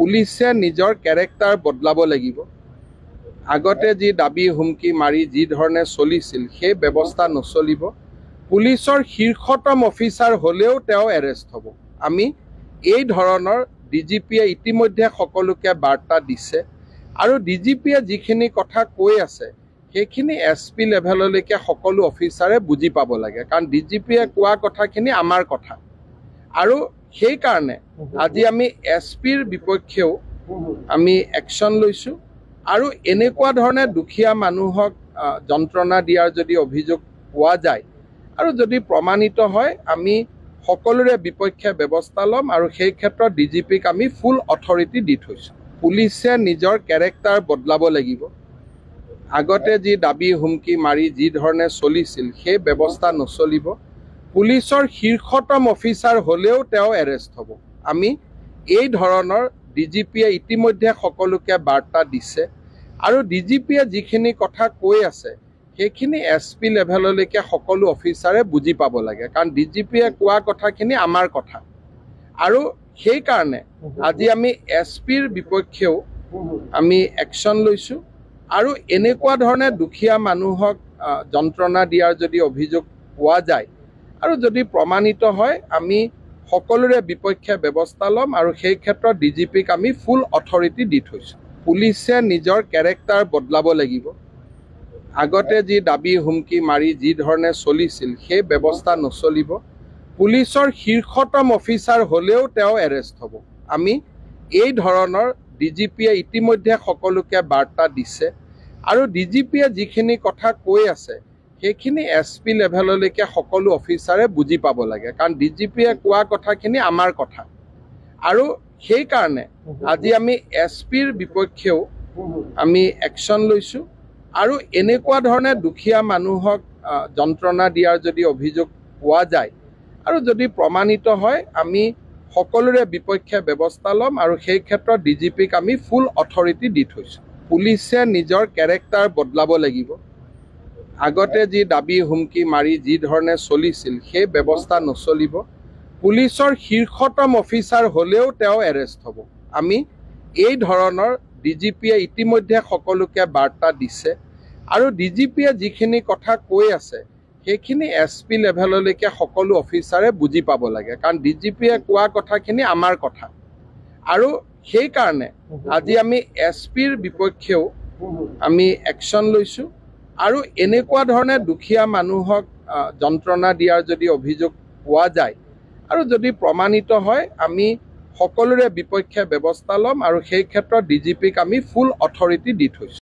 পুলিচে নিজৰ কেৰেক্টাৰ বদলাব লাগিব। আগতে যি দাবী হুমকি মাৰি যি ধৰণে চলিছিল সেই ব্যৱস্থা নচলিব। পুলিচৰ শীৰ্ষতম অফিচাৰ হ'লেও তেওঁ এৰেষ্ট হ'ব। আমি এই ধৰণৰ ডিজিপিয়ে ইতিমধ্যে সকলোকে বাৰ্তা দিছে আৰু ডিজিপিয়ে যিখিনি কথা কৈ আছে সেইখিনি এছপি লেভেললৈকে সকলো অফিচাৰে বুজি পাব লাগে, কাৰণ ডিজিপিয়ে কোৱা কথাখিনি আমাৰ কথা। আৰু সেইকাৰণে আজি আমি এছপিৰ বিপক্ষেও আমি একশ্যন লৈছোঁ আৰু এনেকুৱা ধৰণে দুখীয়া মানুহক যন্ত্ৰণা দিয়াৰ যদি অভিযোগ পোৱা যায় আৰু যদি প্ৰমাণিত হয় আমি সকলোৰে বিপক্ষে ব্যৱস্থা ল'ম আৰু সেই ক্ষেত্ৰত ডিজিপিক আমি ফুল অথৰিটি দি থৈছোঁ। পুলিচে নিজৰ কেৰেক্টাৰ বদলাব লাগিব। আগতে যি দাবী হুমকি মাৰি যি ধৰণে চলিছিল সেই ব্যৱস্থা নচলিব। পুলিচৰ শীৰ্ষতম অফিচাৰ হ'লেও তেওঁ এৰেষ্ট হ'ব। আমি এই ধৰণৰ ডিজিপিয়ে ইতিমধ্যে সকলোকে বাৰ্তা দিছে আৰু ডিজিপিয়ে যিখিনি কথা কৈ আছে সেইখিনি এছপি লেভেললৈকে সকলো অফিচাৰে বুজি পাব লাগে, কাৰণ ডিজিপিয়ে কোৱা কথাখিনি আমাৰ কথা। আৰু সেইকাৰণে আজি আমি এছপিৰ বিপক্ষেও আমি একশ্যন লৈছোঁ আৰু এনেকুৱা ধৰণে দুখীয়া মানুহক যন্ত্ৰণা দিয়াৰ যদি অভিযোগ পোৱা যায় আৰু যদি প্ৰমাণিত হয় আমি সকলোৰে বিপক্ষে ব্যৱস্থা ল'ম আৰু সেই ক্ষেত্ৰত ডিজিপিক আমি ফুল অথৰিটি দি থৈছোঁ। পুলিচে নিজৰ কেৰেক্টাৰ বদলাব লাগিব। আগতে যি দাবী হুমকি মাৰি যি ধৰণে চলিছিল সেই ব্যৱস্থা নচলিব। পুলিচৰ শীৰ্ষতম অফিচাৰ হ'লেও তেওঁ এৰেষ্ট হ'ব। আমি এই ধৰণৰ ডিজিপিয়ে ইতিমধ্যে সকলোকে বাৰ্তা দিছে আৰু ডিজিপিয়ে যিখিনি কথা কৈ আছে সেইখিনি এছপি লেভেললৈকে সকলো অফিচাৰে বুজি পাব লাগে, কাৰণ ডিজিপিয়ে কোৱা কথাখিনি আমাৰ কথা। আৰু সেইকাৰণে আজি আমি এছপিৰ বিপক্ষেও আমি একশ্যন লৈছোঁ আৰু এনেকুৱা ধৰণে দুখীয়া মানুহক যন্ত্ৰণা দিয়াৰ যদি অভিযোগ পোৱা যায় আৰু যদি প্ৰমাণিত হয় আমি সকলোৰে বিপক্ষে ব্যৱস্থা ল'ম আৰু সেই ক্ষেত্ৰত ডিজিপিক আমি ফুল অথৰিটি দি থৈছোঁ। পুলিচে নিজৰ কেৰেক্টাৰ বদলাব লাগিব। আগতে যি দাবী হুমকি মাৰি যি ধৰণে চলিছিল সেই ব্যৱস্থা নচলিব। পুলিচৰ শীৰ্ষতম অফিচাৰ হ'লেও তেওঁ এৰেষ্ট হ'ব। আমি এই ধৰণৰ ডিজিপিয়ে ইতিমধ্যে সকলোকে বাৰ্তা দিছে আৰু ডিজিপিয়ে যিখিনি কথা কৈ আছে সেইখিনি এছপি লেভেললৈকে সকলো অফিচাৰে বুজি পাব লাগে, কাৰণ ডিজিপিয়ে কোৱা কথাখিনি আমাৰ কথা। আৰু সেইকাৰণে আজি আমি এছপিৰ বিপক্ষেও আমি একশ্যন লৈছোঁ আৰু এনেকুৱা ধৰণে দুখীয়া মানুহক যন্ত্ৰণা দিয়াৰ যদি অভিযোগ পোৱা যায় আৰু যদি প্ৰমাণিত হয় আমি সকলোৰে বিপক্ষে ব্যৱস্থা ল'ম আৰু সেই ক্ষেত্ৰত ডিজিপিক আমি ফুল অথৰিটি দি থৈছোঁ।